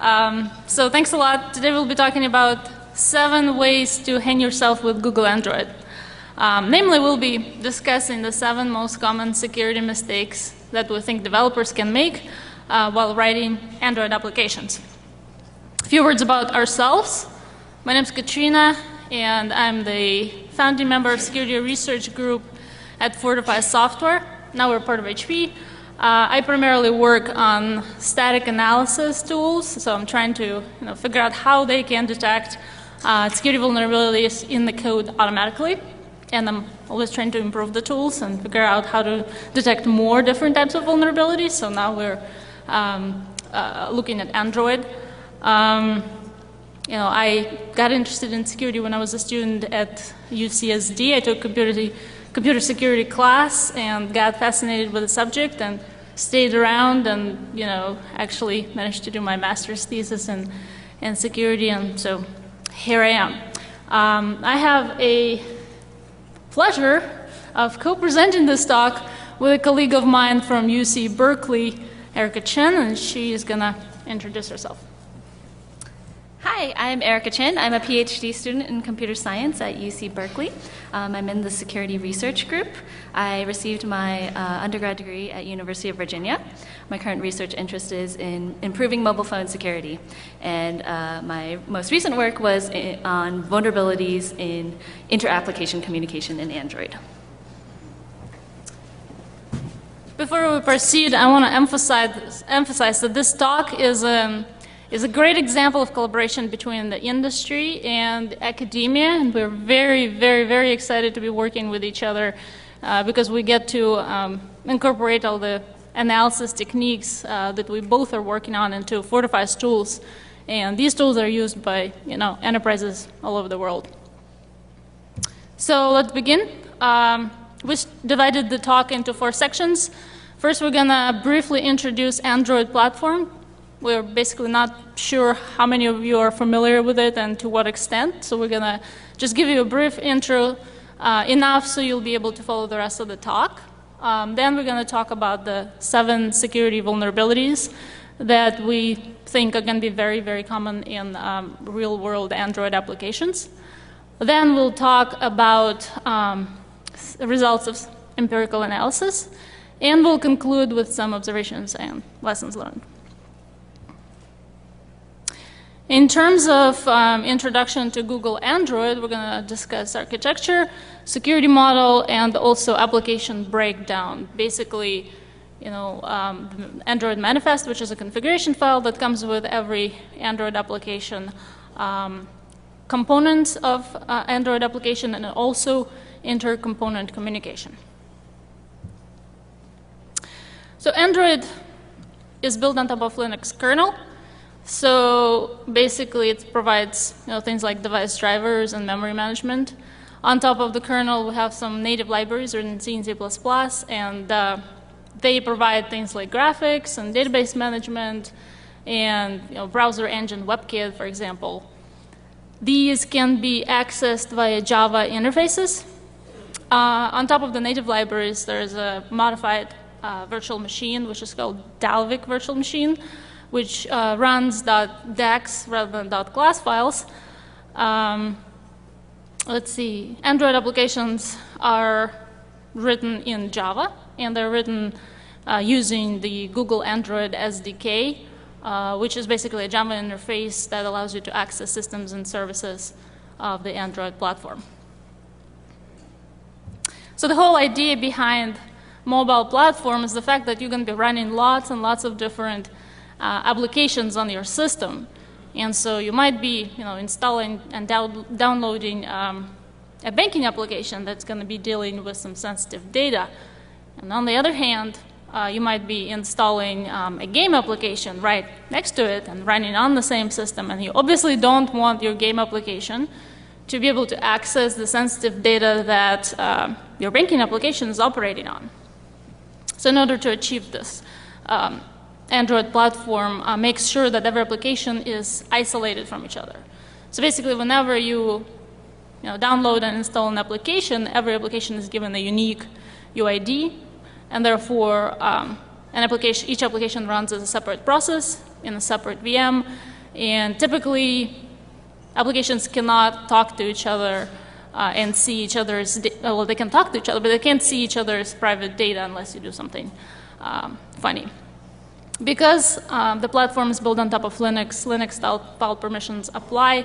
So thanks a lot. Today we'll be talking about 7 ways to hang yourself with Google Android. Namely, we'll be discussing the 7 most common security mistakes that we think developers can make while writing Android applications. A few words about ourselves. My name is Katrina, and I'm the founding member of Security Research Group at Fortify Software. Now we're part of HP. I primarily work on static analysis tools, so I'm trying to figure out how they can detect security vulnerabilities in the code automatically. And I'm always trying to improve the tools and figure out how to detect more different types of vulnerabilities. So now we're looking at Android. I got interested in security when I was a student at UCSD. I took computer security class and got fascinated with the subject and stayed around and actually managed to do my master's thesis in security, and so here I am. I have a pleasure of co-presenting this talk with a colleague of mine from UC Berkeley, Erica Chen, and she is going to introduce herself. Hi, I'm Erica Chen. I'm a PhD student in computer science at UC Berkeley. I'm in the Security Research Group. I received my undergrad degree at University of Virginia. My current research interest is in improving mobile phone security. And my most recent work was on vulnerabilities in inter-application communication in Android. Before we proceed, I want to emphasize that this talk is a great example of collaboration between the industry and academia, and we're very, very, very excited to be working with each other because we get to incorporate all the analysis techniques that we both are working on into Fortify's tools, and these tools are used by enterprises all over the world. So let's begin. We divided the talk into 4 sections. First, we're going to briefly introduce Android platform. We're basically not sure how many of you are familiar with it and to what extent, so we're going to just give you a brief intro, enough so you'll be able to follow the rest of the talk. Then we're going to talk about the 7 security vulnerabilities that we think are going to be very, very common in real-world Android applications. Then we'll talk about results of empirical analysis, and we'll conclude with some observations and lessons learned. In terms of introduction to Google Android, we're going to discuss architecture, security model, and also application breakdown. Basically, Android manifest, which is a configuration file that comes with every Android application, components of Android application, and also inter-component communication. So Android is built on top of Linux kernel. So basically, it provides things like device drivers and memory management. On top of the kernel, we have some native libraries written in C and C++, and they provide things like graphics and database management and browser engine WebKit, for example. These can be accessed via Java interfaces. On top of the native libraries, there's a modified virtual machine, which is called Dalvik virtual machine, which runs .dax rather than .class files. Let's see. Android applications are written in Java, and they're written using the Google Android SDK, which is basically a Java interface that allows you to access systems and services of the Android platform. So the whole idea behind mobile platform is the fact that you're going to be running lots and lots of different applications on your system. And so you might be installing and downloading a banking application that's going to be dealing with some sensitive data. And on the other hand, you might be installing a game application right next to it and running on the same system. And you obviously don't want your game application to be able to access the sensitive data that your banking application is operating on. So in order to achieve this, Android platform makes sure that every application is isolated from each other. So basically, whenever you download and install an application, every application is given a unique UID, and therefore each application runs as a separate process, in a separate VM. And typically, applications cannot talk to each other and see each other's, well, they can talk to each other, but they can't see each other's private data unless you do something funny. Because the platform is built on top of Linux, Linux-style file permissions apply.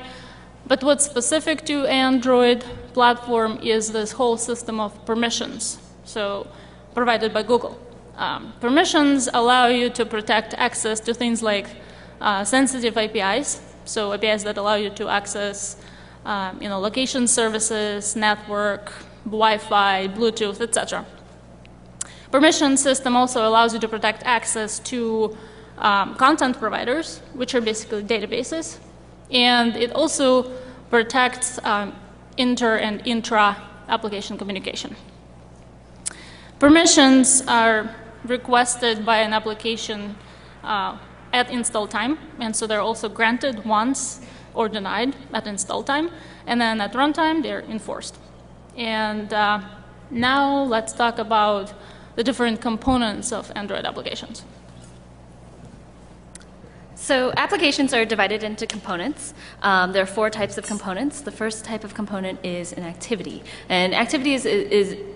But what's specific to Android platform is this whole system of permissions, so provided by Google. Permissions allow you to protect access to things like sensitive APIs, so APIs that allow you to access location services, network, Wi-Fi, Bluetooth, etc. Permission system also allows you to protect access to content providers, which are basically databases. And it also protects inter and intra-application communication. Permissions are requested by an application at install time, and so they're also granted once or denied at install time, and then at runtime they're enforced. And now let's talk about the different components of Android applications. So applications are divided into components. There are 4 types of components. The first type of component is an activity. And activities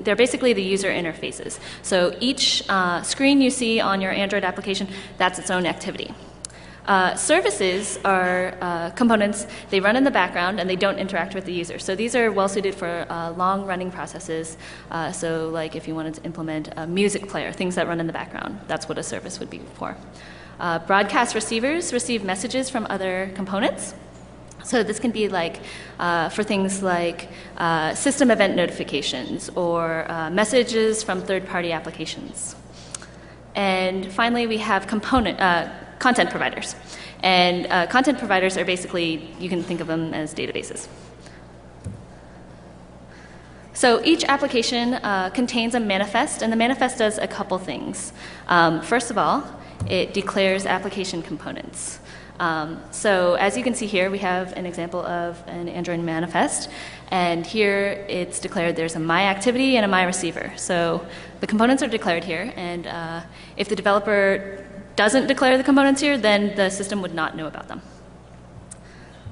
they're basically the user interfaces. So each screen you see on your Android application, that's its own activity. Services are components. They run in the background and they don't interact with the user. So these are well suited for long-running processes. So like if you wanted to implement a music player, things that run in the background, that's what a service would be for. Broadcast receivers receive messages from other components. So this can be like for things like system event notifications or messages from third-party applications. And finally, we have content providers. And content providers are basically, you can think of them as databases. So each application contains a manifest, and the manifest does a couple things. First of all, it declares application components. So as you can see here, we have an example of an Android manifest. And here it's declared there's a my activity and a my receiver. So the components are declared here. And if the developer doesn't declare the components here, then the system would not know about them.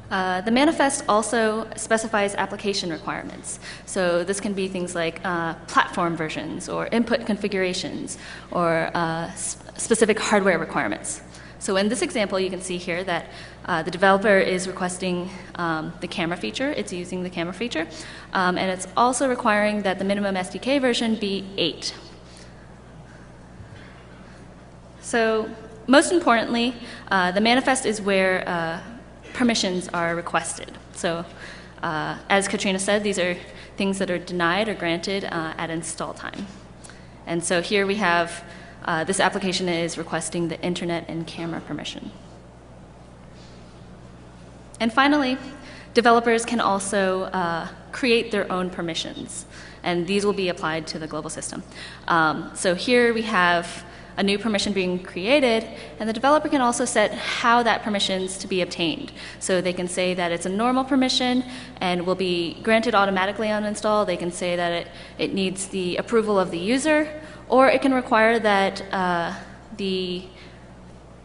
The manifest also specifies application requirements. So this can be things like platform versions or input configurations or specific hardware requirements. So in this example, you can see here that the developer is requesting the camera feature. It's using the camera feature. And it's also requiring that the minimum SDK version be 8. So most importantly, the manifest is where permissions are requested. So as Katrina said, these are things that are denied or granted at install time. And so here we have this application is requesting the internet and camera permission. And finally, developers can also create their own permissions, and these will be applied to the global system. So here we have a new permission being created, and the developer can also set how that permission's to be obtained. So they can say that it's a normal permission and will be granted automatically on install. They can say that it needs the approval of the user, or it can require that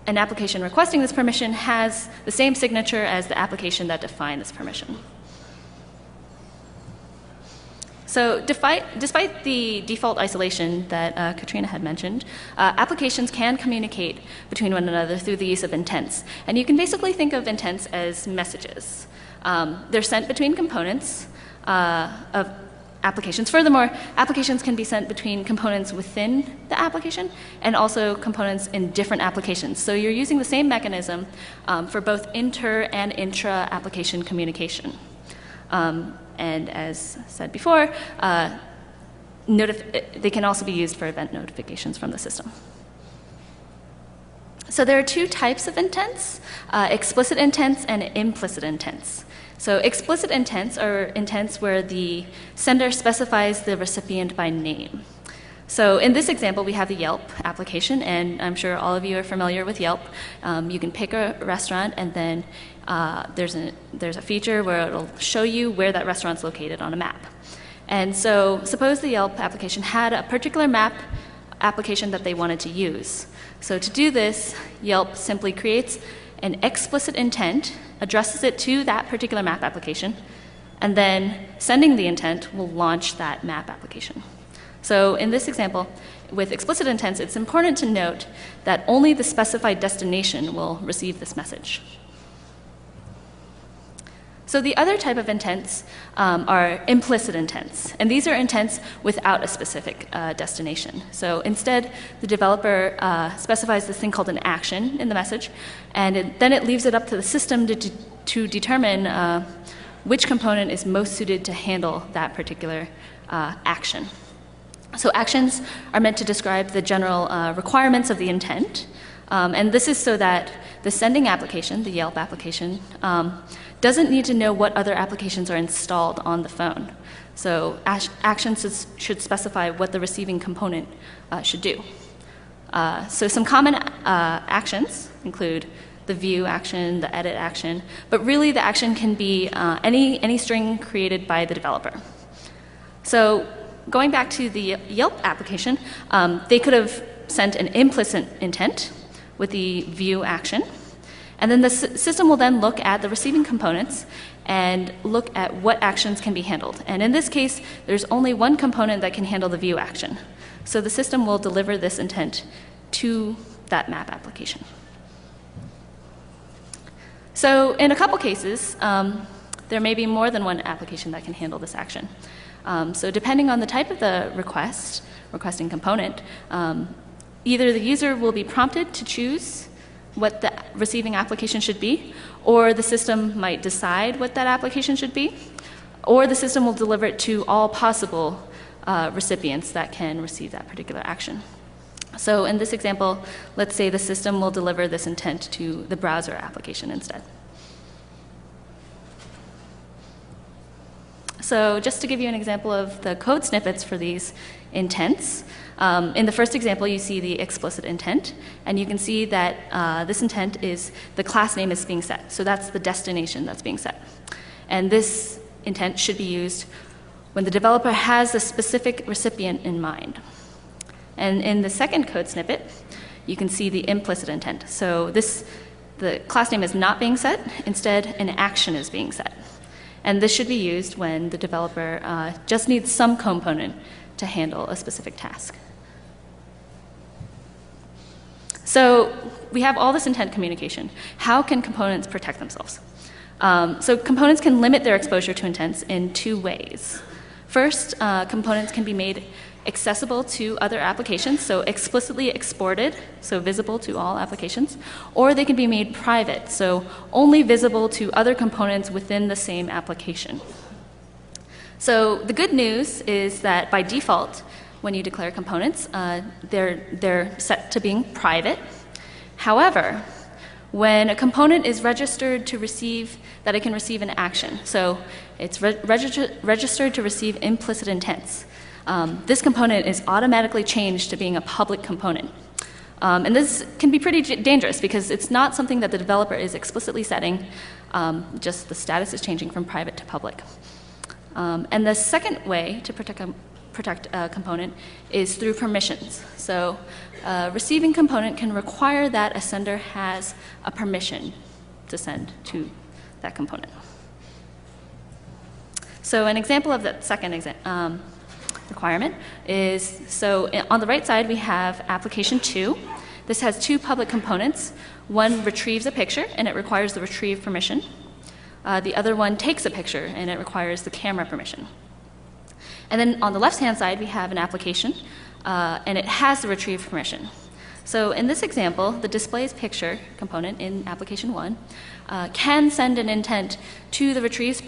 an application requesting this permission has the same signature as the application that defined this permission. So despite the default isolation that Katrina had mentioned, applications can communicate between one another through the use of intents. And you can basically think of intents as messages. They're sent between components of applications. Furthermore, applications can be sent between components within the application and also components in different applications. So you're using the same mechanism for both inter and intra-application communication. And as said before, they can also be used for event notifications from the system. So there are 2 types of intents, explicit intents and implicit intents. So explicit intents are intents where the sender specifies the recipient by name. So in this example, we have the Yelp application, and I'm sure all of you are familiar with Yelp. You can pick a restaurant, and then there's a feature where it'll show you where that restaurant's located on a map. And so suppose the Yelp application had a particular map application that they wanted to use. So to do this, Yelp simply creates an explicit intent, addresses it to that particular map application, and then sending the intent will launch that map application. So in this example, with explicit intents, it's important to note that only the specified destination will receive this message. So the other type of intents are implicit intents, and these are intents without a specific destination. So instead, the developer specifies this thing called an action in the message, and then it leaves it up to the system to determine which component is most suited to handle that particular action. So actions are meant to describe the general requirements of the intent, and this is so that the sending application, the Yelp application, doesn't need to know what other applications are installed on the phone. So actions should specify what the receiving component should do. So some common actions include the view action, the edit action, but really the action can be any string created by the developer. So going back to the Yelp application, they could have sent an implicit intent with the view action. And then the system will then look at the receiving components and look at what actions can be handled. And in this case, there's only one component that can handle the view action. So the system will deliver this intent to that map application. So in a couple cases, there may be more than one application that can handle this action. So depending on the type of the requesting component, either the user will be prompted to choose what the receiving application should be, or the system might decide what that application should be, or the system will deliver it to all possible recipients that can receive that particular action. So in this example, let's say the system will deliver this intent to the browser application instead. So just to give you an example of the code snippets for these intents, in the first example, you see the explicit intent, and you can see that this intent is the class name is being set. So that's the destination that's being set. And this intent should be used when the developer has a specific recipient in mind. And in the second code snippet, you can see the implicit intent. So the class name is not being set. Instead, an action is being set. And this should be used when the developer just needs some component to handle a specific task. So we have all this intent communication. How can components protect themselves? So components can limit their exposure to intents in two ways. First, components can be made accessible to other applications, so explicitly exported, so visible to all applications, or they can be made private, so only visible to other components within the same application. So the good news is that by default, when you declare components, they're set to being private. However, when a component is registered to receive, that it can receive an action, so it's registered to receive implicit intents, this component is automatically changed to being a public component. And this can be pretty dangerous because it's not something that the developer is explicitly setting, just the status is changing from private to public. And the second way to protect a component is through permissions. So a receiving component can require that a sender has a permission to send to that component. So an example of that second requirement is, so on the right side we have application 2. This has two public components. One retrieves a picture and it requires the retrieve permission. The other one takes a picture and it requires the camera permission. And then on the left-hand side we have an application and it has the retrieve permission. So in this example, the displays picture component in application 1 can send an intent to the retrieves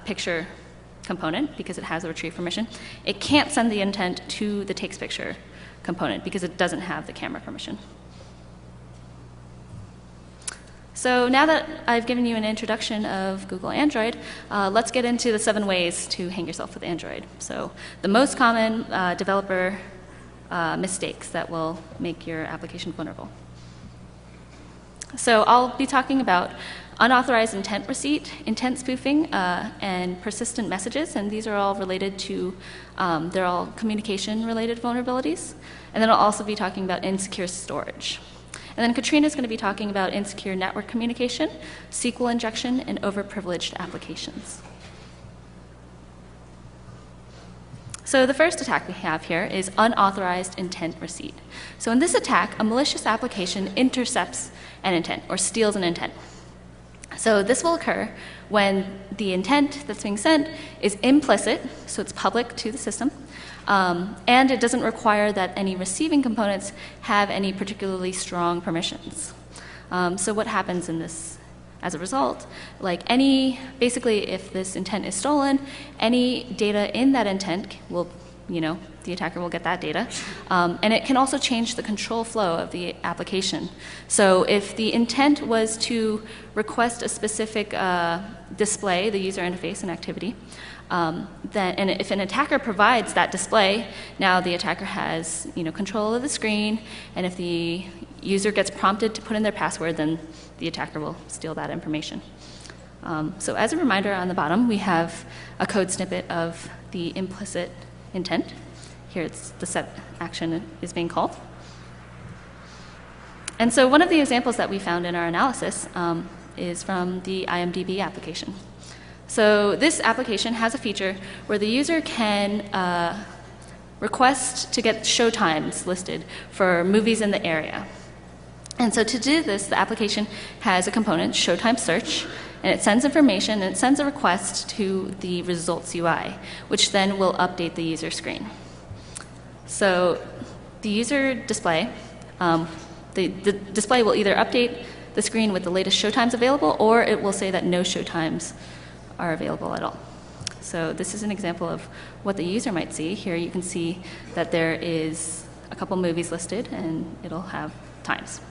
picture component because it has the retrieve permission. It can't send the intent to the takes picture component because it doesn't have the camera permission. So now that I've given you an introduction of Google Android, let's get into the 7 ways to hang yourself with Android. So the most common developer mistakes that will make your application vulnerable. So I'll be talking about unauthorized intent receipt, intent spoofing, and persistent messages, and these are all related to, they're all communication-related vulnerabilities. And then I'll also be talking about insecure storage. And then Katrina's going to be talking about insecure network communication, SQL injection, and overprivileged applications. So the first attack we have here is unauthorized intent receipt. So in this attack, a malicious application intercepts an intent or steals an intent. So this will occur when the intent that's being sent is implicit, so it's public to the system, and it doesn't require that any receiving components have any particularly strong permissions. So what happens in this as a result? Like basically if this intent is stolen, any data in that intent will, the attacker will get that data. And it can also change the control flow of the application. So if the intent was to request a specific display, the user interface and activity, and if an attacker provides that display, now the attacker has control of the screen, and if the user gets prompted to put in their password, then the attacker will steal that information. So as a reminder, on the bottom we have a code snippet of the implicit intent. Here it's the set action is being called. And so one of the examples that we found in our analysis is from the IMDb application. So this application has a feature where the user can request to get showtimes listed for movies in the area. And so to do this, the application has a component, Showtime Search, and it sends information and it sends a request to the results UI, which then will update the user screen. So the user display, the display will either update the screen with the latest showtimes available, or it will say that no showtimes are available at all. So this is an example of what the user might see. Here you can see that there is a couple movies listed, and it'll have times.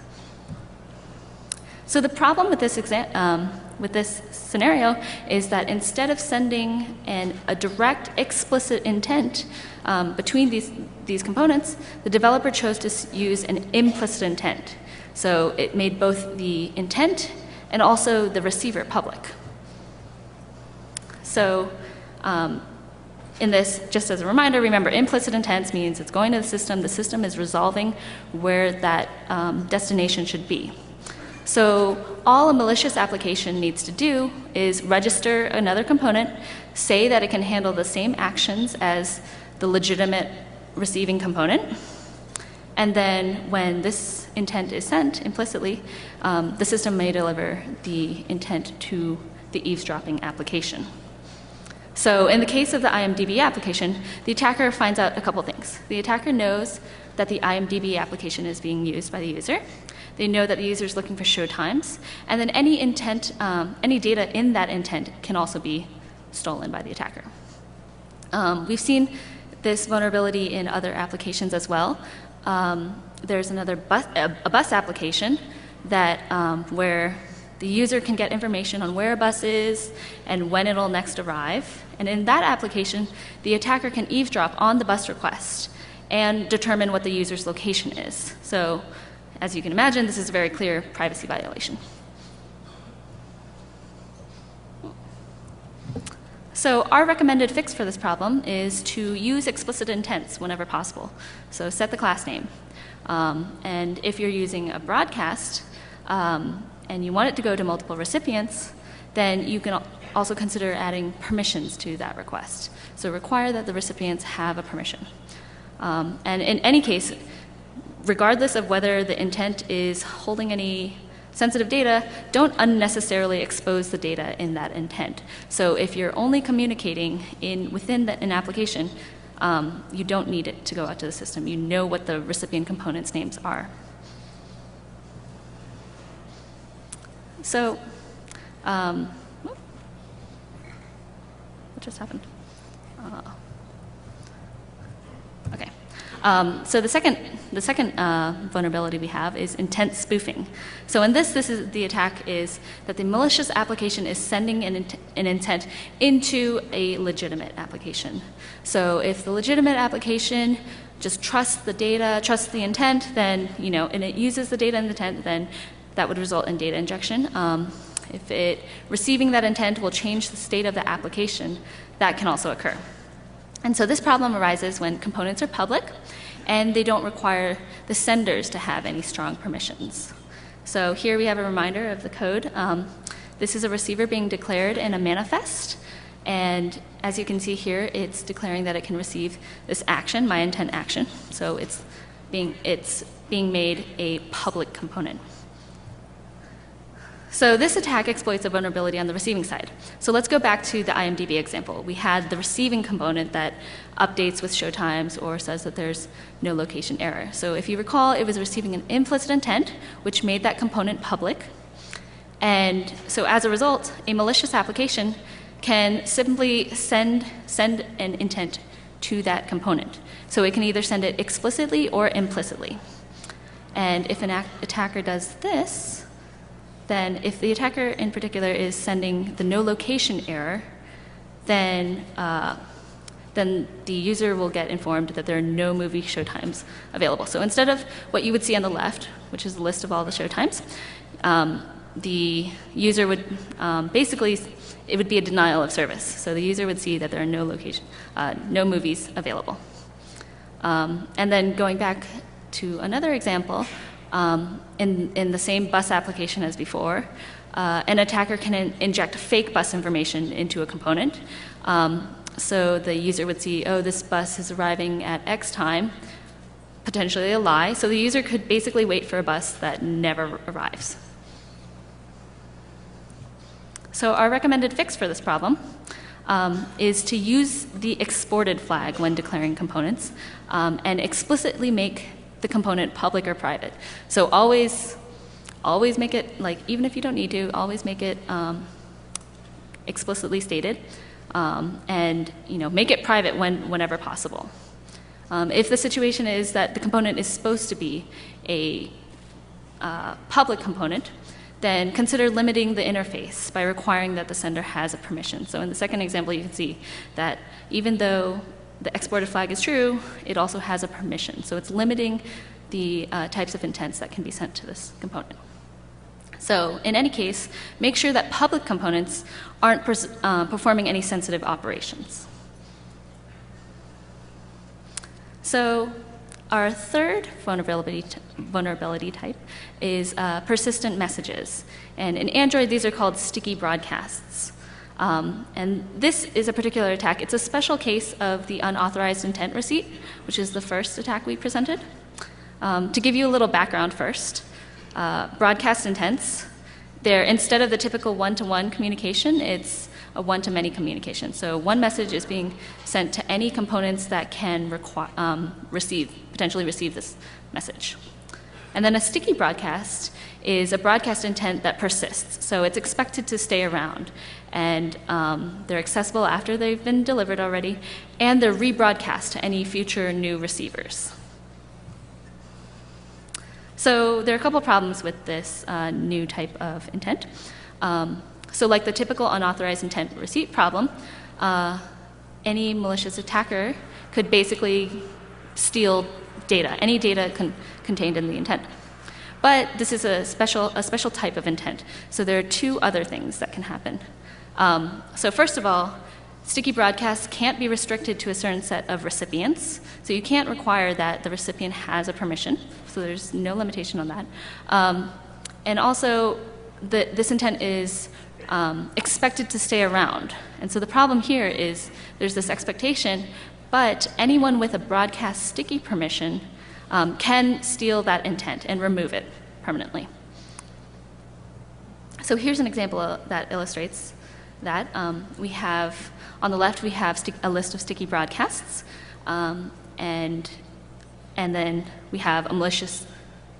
So the problem with this scenario is that instead of sending a direct explicit intent between these components, the developer chose to use an implicit intent. So it made both the intent and also the receiver public. So in this, just as a reminder, remember implicit intent means it's going to the system is resolving where that destination should be. So all a malicious application needs to do is register another component, say that it can handle the same actions as the legitimate receiving component, and then when this intent is sent implicitly, the system may deliver the intent to the eavesdropping application. So in the case of the IMDb application, the attacker finds out a couple things. The attacker knows that the IMDb application is being used by the user. They know that the user is looking for showtimes, and then any intent, any data in that intent can also be stolen by the attacker. We've seen this vulnerability in other applications as well. There's another bus application that where the user can get information on where a bus is and when it'll next arrive. And in that application, the attacker can eavesdrop on the bus request and determine what the user's location is. So, as you can imagine, this is a very clear privacy violation. So our recommended fix for this problem is to use explicit intents whenever possible. So set the class name. And if you're using a broadcast and you want it to go to multiple recipients, then you can also consider adding permissions to that request. So require that the recipients have a permission. And in any case, regardless of whether the intent is holding any sensitive data, don't unnecessarily expose the data in that intent. So if you're only communicating within an application, you don't need it to go out to the system. You know what the recipient components' names are. So, what just happened? Okay. So the second vulnerability we have is intent spoofing. So in this is the attack is that the malicious application is sending an intent into a legitimate application. So if the legitimate application just trusts the data, trusts the intent, then and it uses the data and the intent, then that would result in data injection. receiving that intent will change the state of the application, that can also occur. And so this problem arises when components are public and they don't require the senders to have any strong permissions. So here we have a reminder of the code. This is a receiver being declared in a manifest. And as you can see here, it's declaring that it can receive this action, my intent action. So it's being made a public component. So this attack exploits a vulnerability on the receiving side. So let's go back to the IMDb example. We had the receiving component that updates with show times or says that there's no location error. So if you recall, it was receiving an implicit intent, which made that component public. And so as a result, a malicious application can simply send an intent to that component. So it can either send it explicitly or implicitly. And if an attacker does this, then if the attacker in particular is sending the no location error, then the user will get informed that there are no movie showtimes available. So instead of what you would see on the left, which is a list of all the showtimes, the user would basically, it would be a denial of service. So the user would see that there are no movies available. And then going back to another example, in the same bus application as before, an attacker can inject fake bus information into a component. So the user would see, oh, this bus is arriving at X time, potentially a lie. So the user could basically wait for a bus that never arrives. So our recommended fix for this problem is to use the exported flag when declaring components and explicitly make the component public or private. So always make it, like, even if you don't need to, always make it explicitly stated, and make it private whenever possible. If the situation is that the component is supposed to be a public component, then consider limiting the interface by requiring that the sender has a permission. So in the second example, you can see that even though the exported flag is true, it also has a permission. So it's limiting the types of intents that can be sent to this component. So in any case, make sure that public components aren't performing any sensitive operations. So our third vulnerability type is persistent messages. And in Android, these are called sticky broadcasts. And this is a particular attack. It's a special case of the unauthorized intent receipt, which is the first attack we presented. To give you a little background first, broadcast intents, instead of the typical one-to-one communication, it's a one-to-many communication. So one message is being sent to any components that can potentially receive this message. And then a sticky broadcast is a broadcast intent that persists. So it's expected to stay around. And they're accessible after they've been delivered already, and they're rebroadcast to any future new receivers. So there are a couple problems with this new type of intent. So like the typical unauthorized intent receipt problem, any malicious attacker could basically steal data, any data contained in the intent. But this is a special type of intent. So there are two other things that can happen. So first of all, sticky broadcasts can't be restricted to a certain set of recipients. So you can't require that the recipient has a permission. So there's no limitation on that. And also, this intent is expected to stay around. And so the problem here is there's this expectation, but anyone with a broadcast sticky permission can steal that intent and remove it permanently. So here's an example that illustrates that. We have, on the left, we have a list of sticky broadcasts, and then we have a malicious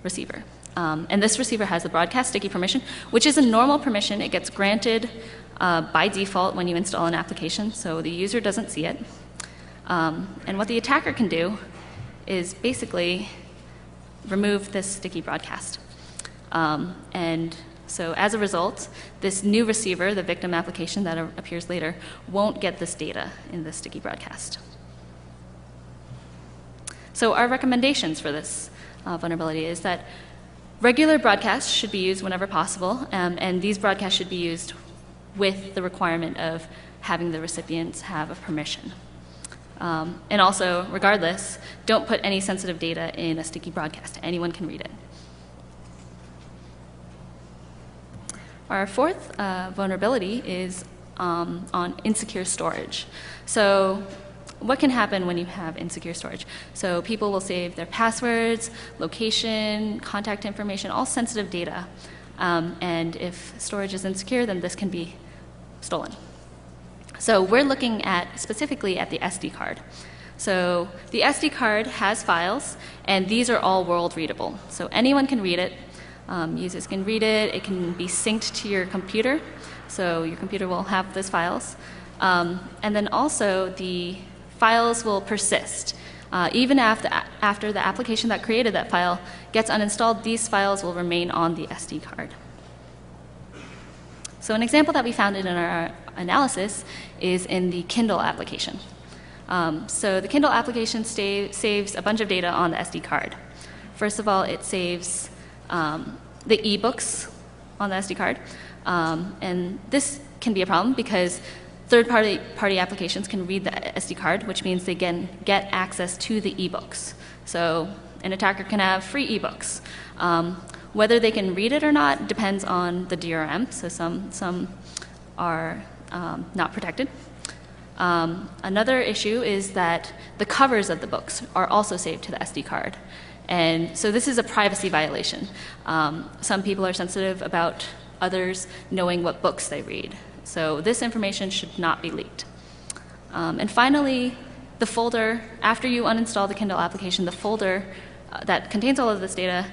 receiver. And this receiver has the broadcast sticky permission, which is a normal permission. It gets granted by default when you install an application, so the user doesn't see it. And what the attacker can do is basically remove this sticky broadcast. And so as a result, this new receiver, the victim application that appears later, won't get this data in the sticky broadcast. So our recommendations for this vulnerability is that Regular broadcasts should be used whenever possible, and these broadcasts should be used with the requirement of having the recipients have a permission. And also, regardless, don't put any sensitive data in a sticky broadcast. Anyone can read it. Our fourth vulnerability is on insecure storage. So what can happen when you have insecure storage? So people will save their passwords, location, contact information, all sensitive data. And if storage is insecure, then this can be stolen. So we're looking at specifically at the SD card. So the SD card has files, and these are all world readable. So anyone can read it. Users can read it. It can be synced to your computer. So your computer will have those files. And then also the files will persist. Even after the application that created that file gets uninstalled, these files will remain on the SD card. So an example that we found in our analysis is in the Kindle application. So the Kindle application saves a bunch of data on the SD card. First of all, it saves the ebooks on the SD card. And this can be a problem because third-party applications can read the SD card, which means they can get access to the ebooks. So an attacker can have free ebooks. Whether they can read it or not depends on the DRM, so some are not protected. Another issue is that the covers of the books are also saved to the SD card. And so this is a privacy violation. Some people are sensitive about others knowing what books they read. So this information should not be leaked. And finally, the folder, after you uninstall the Kindle application, the folder that contains all of this data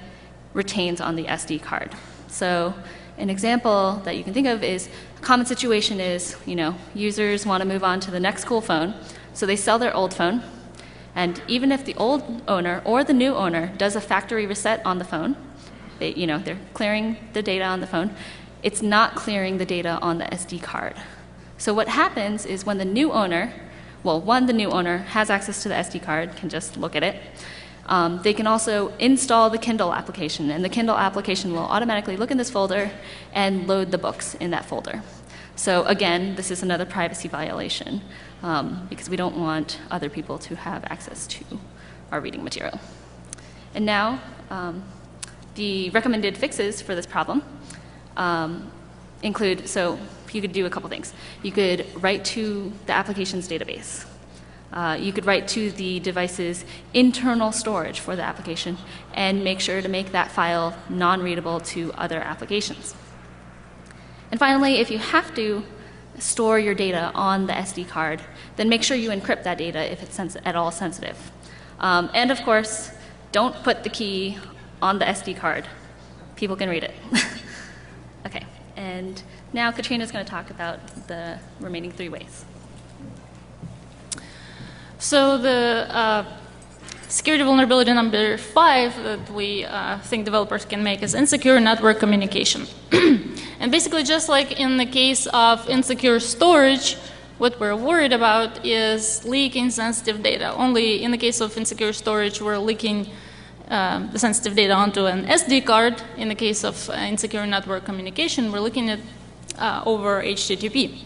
retains on the SD card. So an example that you can think of is, a common situation is, users want to move on to the next cool phone, so they sell their old phone, and even if the old owner or the new owner does a factory reset on the phone, they're clearing the data on the phone, it's not clearing the data on the SD card. So what happens is when the new owner, the new owner has access to the SD card, can just look at it. They can also install the Kindle application, and the Kindle application will automatically look in this folder and load the books in that folder. So again, this is another privacy violation because we don't want other people to have access to our reading material. And now, the recommended fixes for this problem include, so you could do a couple things. You could write to the application's database. You could write to the device's internal storage for the application and make sure to make that file non-readable to other applications. And finally, if you have to store your data on the SD card, then make sure you encrypt that data if it's at all sensitive. And of course, don't put the key on the SD card. People can read it. Okay, and now Katrina's going to talk about the remaining 3 ways. So the security vulnerability number 5 that we think developers can make is insecure network communication. And basically, just like in the case of insecure storage, what we're worried about is leaking sensitive data. Only in the case of insecure storage, we're leaking the sensitive data onto an SD card. In the case of insecure network communication, we're leaking it over HTTP.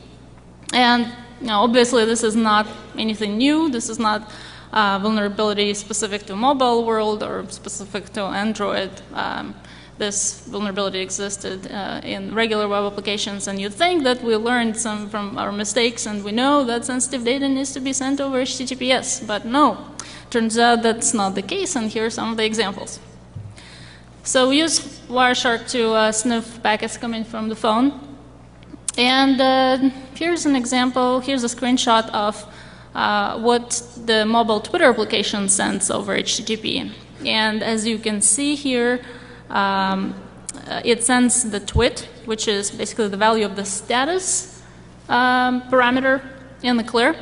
And obviously, this is not anything new. This is not vulnerability specific to mobile world or specific to Android. This vulnerability existed in regular web applications, and you'd think that we learned some from our mistakes, and we know that sensitive data needs to be sent over HTTPS, but no. Turns out that's not the case, and here are some of the examples. So we use Wireshark to sniff packets coming from the phone. And here's an example, here's a screenshot of what the mobile Twitter application sends over HTTP. And as you can see here, it sends the twit, which is basically the value of the status parameter in the clear.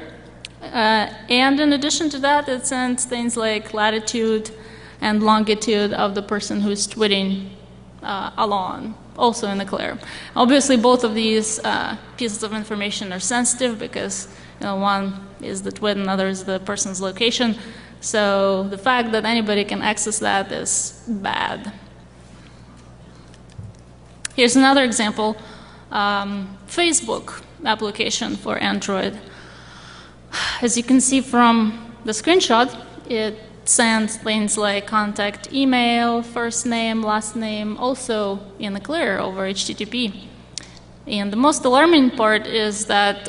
And in addition to that, it sends things like latitude and longitude of the person who's tweeting along, also in the clear. Obviously, both of these pieces of information are sensitive because one is the twit and the other is the person's location. So the fact that anybody can access that is bad. Here's another example, Facebook application for Android. As you can see from the screenshot, it sends things like contact email, first name, last name, also in the clear over HTTP. And the most alarming part is that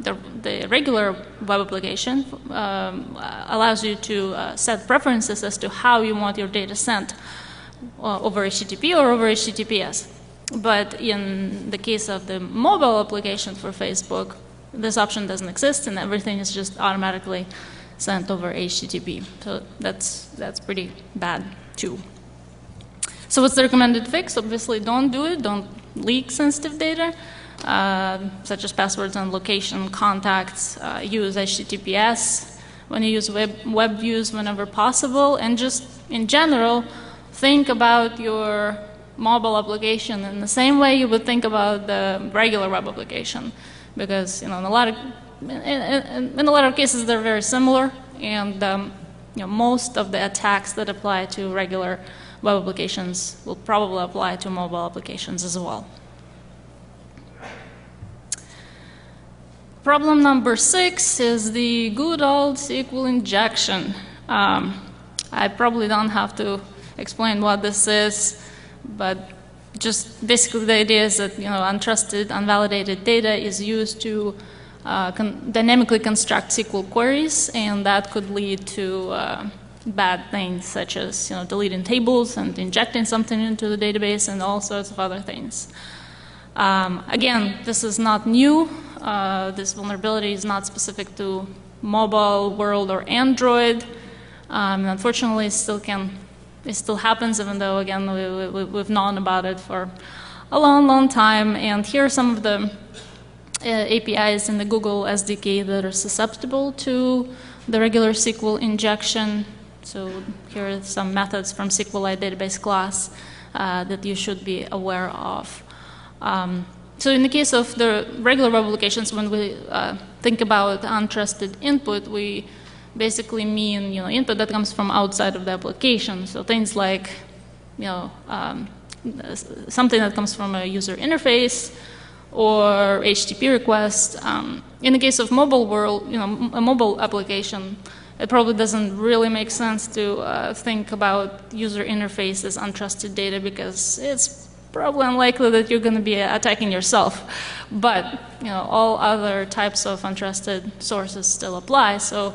the regular web application allows you to set preferences as to how you want your data sent over HTTP or over HTTPS. But in the case of the mobile application for Facebook, this option doesn't exist, and everything is just automatically sent over HTTP. So that's pretty bad too. So what's the recommended fix? Obviously, don't do it. Don't leak sensitive data, such as passwords and location, contacts. Use HTTPS when you use web views whenever possible, and just in general, think about your mobile application in the same way you would think about the regular web application, because in a lot of cases they're very similar, and most of the attacks that apply to regular web applications will probably apply to mobile applications as well. Problem number 6 is the good old SQL injection. I probably don't have to explain what this is, but just basically the idea is that untrusted, unvalidated data is used to dynamically construct SQL queries, and that could lead to bad things such as deleting tables and injecting something into the database and all sorts of other things. Again, this is not new. This vulnerability is not specific to mobile world or Android. Unfortunately, it still happens, even though, again, we've known about it for a long, long time. And here are some of the APIs in the Google SDK that are susceptible to the regular SQL injection. So here are some methods from SQLite database class that you should be aware of. So in the case of the regular web applications, when we think about untrusted input, we basically mean input that comes from outside of the application. So things like something that comes from a user interface or HTTP request. In the case of mobile world, a mobile application, it probably doesn't really make sense to think about user interface as untrusted data, because it's probably unlikely that you're going to be attacking yourself. But all other types of untrusted sources still apply. So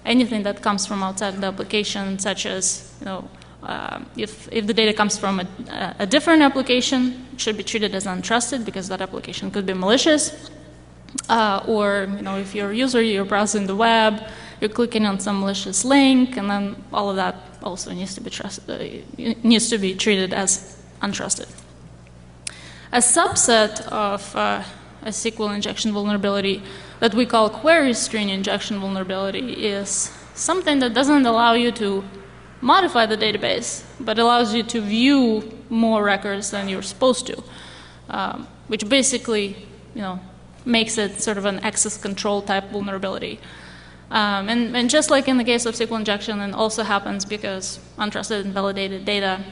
anything that comes from outside the application, such as if the data comes from a different application, it should be treated as untrusted because that application could be malicious. Or if you're a user, you're browsing the web, you're clicking on some malicious link, and then all of that also needs to be treated as untrusted. A subset of a SQL injection vulnerability that we call query string injection vulnerability is something that doesn't allow you to modify the database, but allows you to view more records than you're supposed to, which basically makes it sort of an access control type vulnerability. And just like in the case of SQL injection, it also happens because untrusted and validated data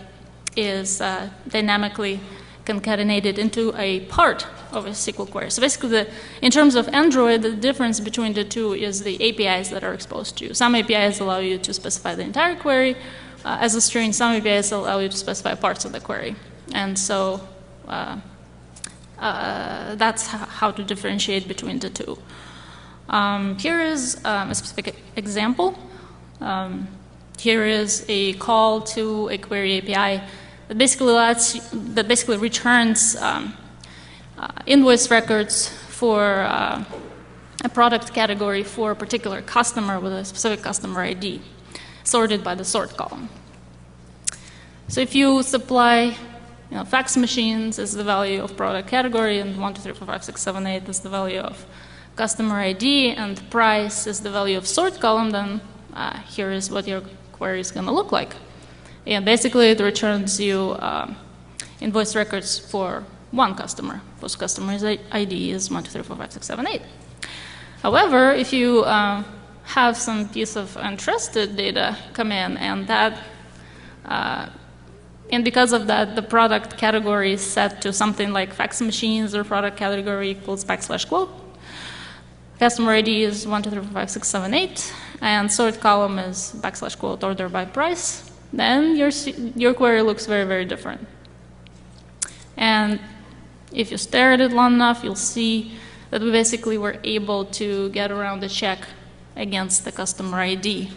is dynamically concatenated into a part of a SQL query. So basically, in terms of Android, the difference between the two is the APIs that are exposed to you. Some APIs allow you to specify the entire query as a string. Some APIs allow you to specify parts of the query. And so that's how to differentiate between the two. Here is a specific example. Here is a call to a query API that basically returns invoice records for a product category for a particular customer with a specific customer ID, sorted by the sort column. So if you supply fax machines as the value of product category, and 1, 2, 3, 4, 5, 6, 7, 8 is the value of customer ID, and price is the value of sort column, then here is what your query is going to look like. And basically, it returns you invoice records for one customer, whose customer's ID is 1, 2, 3, 4, 5, 6, 7, 8. However, if you have some piece of untrusted data come in, and that And because of that, the product category is set to something like fax machines, or product category equals \quote. Customer ID is 1, 2, 3, 4, 5, 6, 7, 8, and sort column is \quote order by price. Then your query looks very, very different. And if you stare at it long enough, you'll see that we basically were able to get around the check against the customer ID.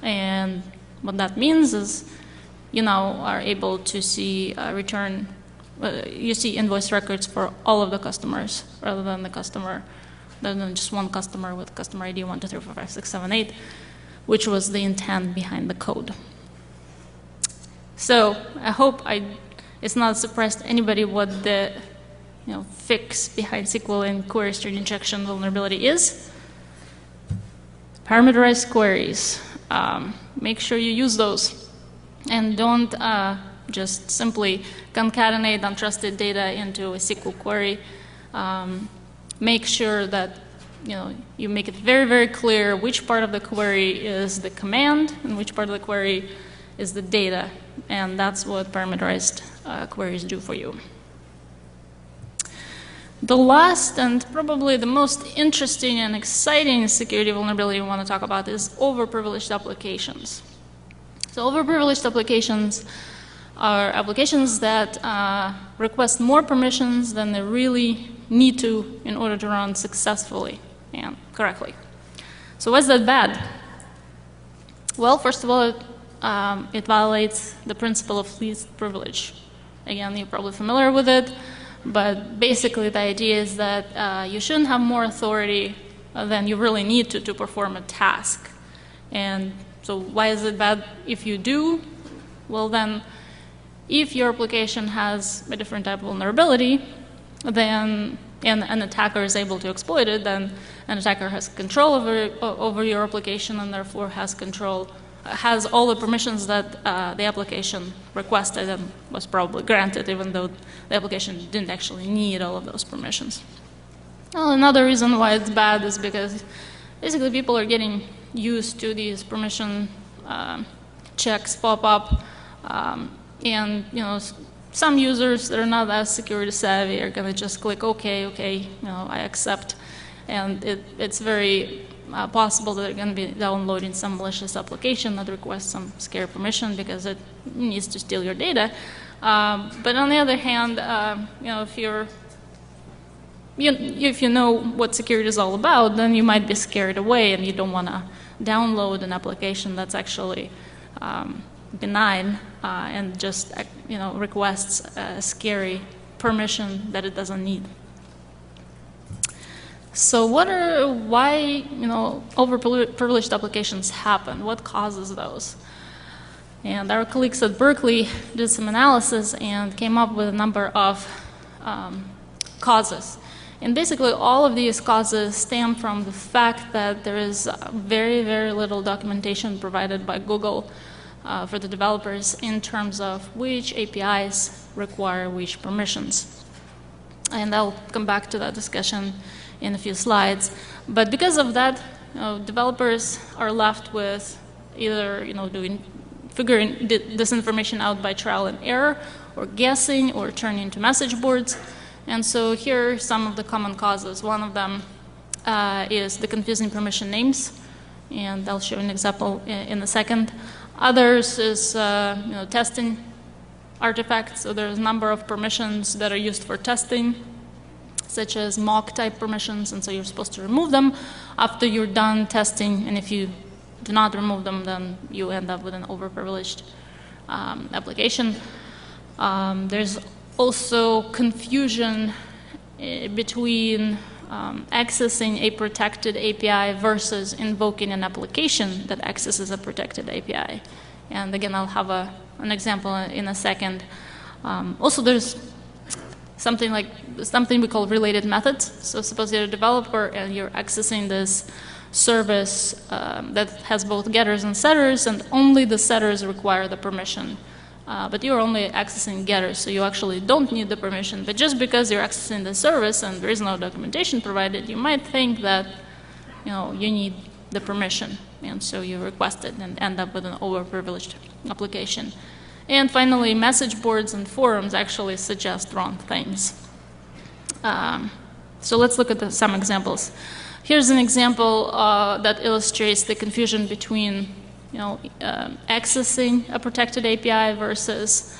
And what that means is you now are able to see you see invoice records for all of the customers rather than just one customer with customer ID 1, 2, 3, 4, 5, 6, 7, 8, which was the intent behind the code. So I hope it's not a surprise to anybody what the fix behind SQL and query string injection vulnerability is. Parameterized queries. Make sure you use those. And don't just simply concatenate untrusted data into a SQL query. Make sure that you make it very, very clear which part of the query is the command and which part of the query is the data. And that's what parameterized queries do for you. The last and probably the most interesting and exciting security vulnerability we want to talk about is overprivileged applications. So overprivileged applications are applications that request more permissions than they really need to in order to run successfully and correctly. So why is that bad? Well, first of all, it violates the principle of least privilege. Again, you're probably familiar with it, but basically the idea is that you shouldn't have more authority than you really need to perform a task. And so why is it bad if you do? Well then, if your application has a different type of vulnerability, then and an attacker is able to exploit it, then an attacker has control over your application and therefore has all the permissions that the application requested and was probably granted, even though the application didn't actually need all of those permissions. Well, another reason why it's bad is because basically people are getting used to these permission checks pop up, and some users that are not as security savvy are going to just click okay, I accept, and it's very possible that they're going to be downloading some malicious application that requests some scare permission because it needs to steal your data. But on the other hand, if you know what security is all about, then you might be scared away and you don't want to download an application that's actually benign and just requests a scary permission that it doesn't need. So why overprivileged applications happen? What causes those? And our colleagues at Berkeley did some analysis and came up with a number of causes. And basically all of these causes stem from the fact that there is very, very little documentation provided by Google for the developers in terms of which APIs require which permissions. And I'll come back to that discussion in a few slides. But because of that, developers are left with either figuring this information out by trial and error, or guessing, or turning to message boards. And so here are some of the common causes. One of them is the confusing permission names, and I'll show an example in a second. Others is testing artifacts. So there's a number of permissions that are used for testing, such as mock type permissions, and so you're supposed to remove them after you're done testing, and if you do not remove them, then you end up with an overprivileged application. There's also confusion between accessing a protected API versus invoking an application that accesses a protected API. And again, I'll have an example in a second. Also, there's something we call related methods. So suppose you're a developer and you're accessing this service that has both getters and setters, and only the setters require the permission. But you're only accessing getters, so you actually don't need the permission. But just because you're accessing the service and there is no documentation provided, you might think that you need the permission, and so you request it and end up with an overprivileged application. And finally, message boards and forums actually suggest wrong things. So let's look at some examples. Here's an example that illustrates the confusion between accessing a protected API versus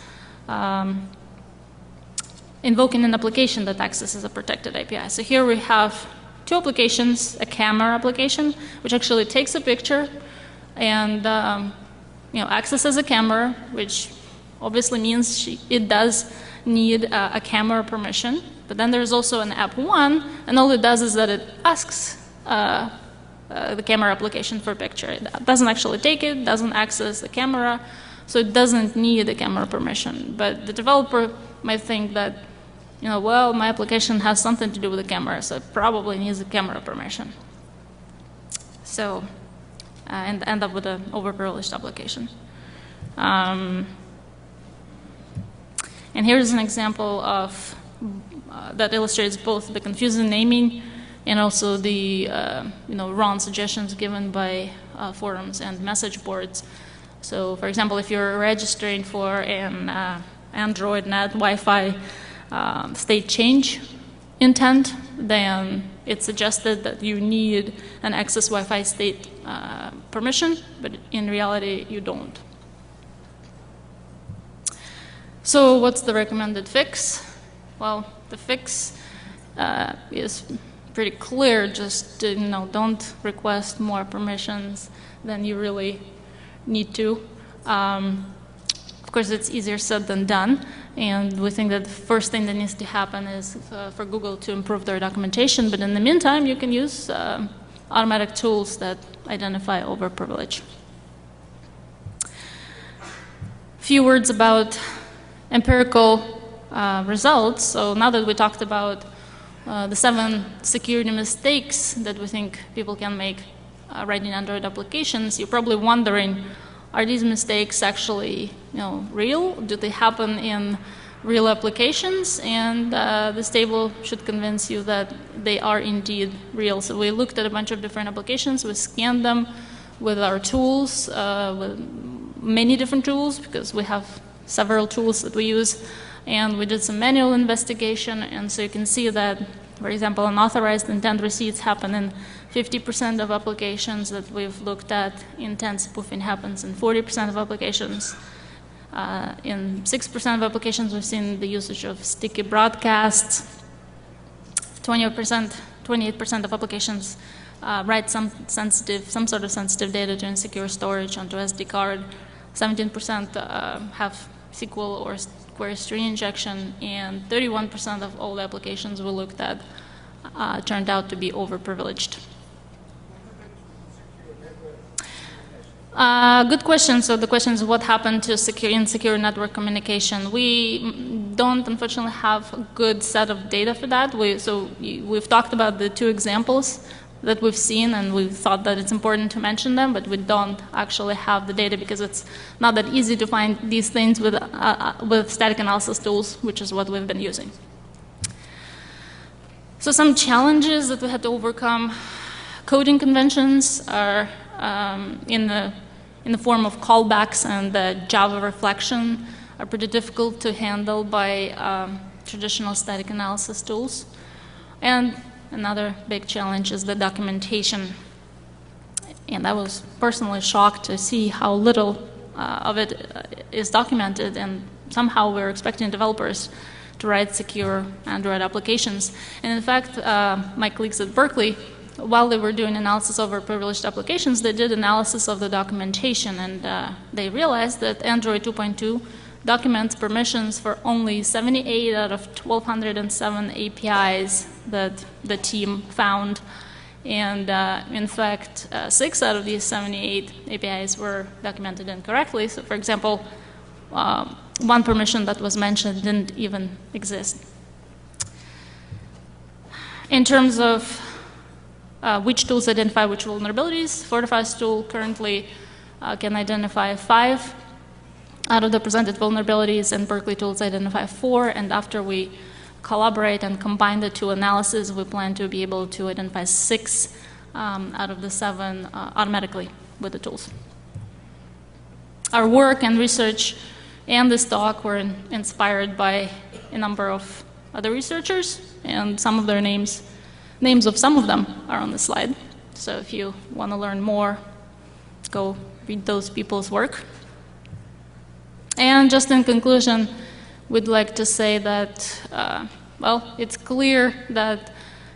invoking an application that accesses a protected API. So here we have two applications, a camera application, which actually takes a picture and accesses a camera, which obviously means it does need a camera permission. But then there's also an app 1, and all it does is that it asks the camera application for a picture. It doesn't actually take it, doesn't access the camera, so it doesn't need a camera permission. But the developer might think that, well, my application has something to do with the camera, so it probably needs a camera permission. So, and end up with an overprivileged application. And here's an example of that illustrates both the confusing naming and also the wrong suggestions given by forums and message boards. So, for example, if you're registering for an Android NAT Wi-Fi state change intent, then it's suggested that you need an access Wi-Fi state permission, but in reality, you don't. So, what's the recommended fix? Well, the fix is pretty clear. Just don't request more permissions than you really need to. Of course, it's easier said than done, and we think that the first thing that needs to happen is for Google to improve their documentation. But in the meantime, you can use automatic tools that identify overprivilege. Few words about empirical results. So now that we talked about the 7 security mistakes that we think people can make writing Android applications, you're probably wondering, are these mistakes actually real? Do they happen in real applications? And this table should convince you that they are indeed real. So we looked at a bunch of different applications, we scanned them with our tools, with many different tools, because we have several tools that we use, and we did some manual investigation, and so you can see that, for example, unauthorized intent receipts happen in 50% of applications that we've looked at. Intent spoofing happens in 40% of applications. In 6% of applications, we've seen the usage of sticky broadcasts. 28% of applications write some sort of sensitive data to insecure storage onto SD card. 17% have SQL or query string injection, and 31% of all the applications we looked at turned out to be overprivileged. Good question. So the question is, what happened to insecure network communication? We don't, unfortunately, have a good set of data for that. We've talked about the 2 examples that we've seen, and we thought that it's important to mention them, but we don't actually have the data because it's not that easy to find these things with static analysis tools, which is what we've been using. So some challenges that we had to overcome. Coding conventions are in the form of callbacks, and the Java reflection are pretty difficult to handle by traditional static analysis tools. And another big challenge is the documentation. And I was personally shocked to see how little of it is documented, and somehow we're expecting developers to write secure Android applications. And in fact, my colleagues at Berkeley, while they were doing analysis of overprivileged applications, they did analysis of the documentation, and they realized that Android 2.2 documents permissions for only 78 out of 1,207 APIs that the team found. And in fact, 6 out of these 78 APIs were documented incorrectly. So for example, one permission that was mentioned didn't even exist. In terms of which tools identify which vulnerabilities, Fortify's tool currently can identify 5 out of the presented vulnerabilities, and Berkeley tools identify 4, and after we collaborate and combine the 2 analyses, we plan to be able to identify 6 out of the 7 automatically with the tools. Our work and research and this talk were inspired by a number of other researchers, and some of their names of some of them are on the slide. So if you want to learn more, go read those people's work. And just in conclusion, we'd like to say that, well, it's clear that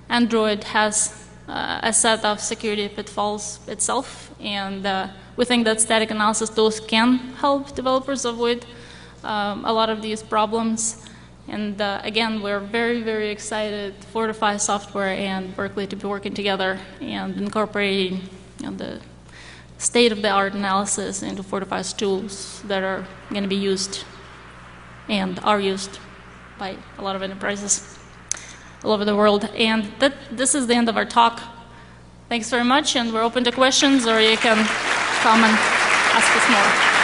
Android has a set of security pitfalls itself, and we think that static analysis tools can help developers avoid a lot of these problems. And again, we're very, very excited, Fortify Software and Berkeley, to be working together and incorporating the state-of-the-art analysis into Fortify's tools that are going to be used and are used by a lot of enterprises all over the world. And this is the end of our talk. Thanks very much, and we're open to questions, or you can come and ask us more.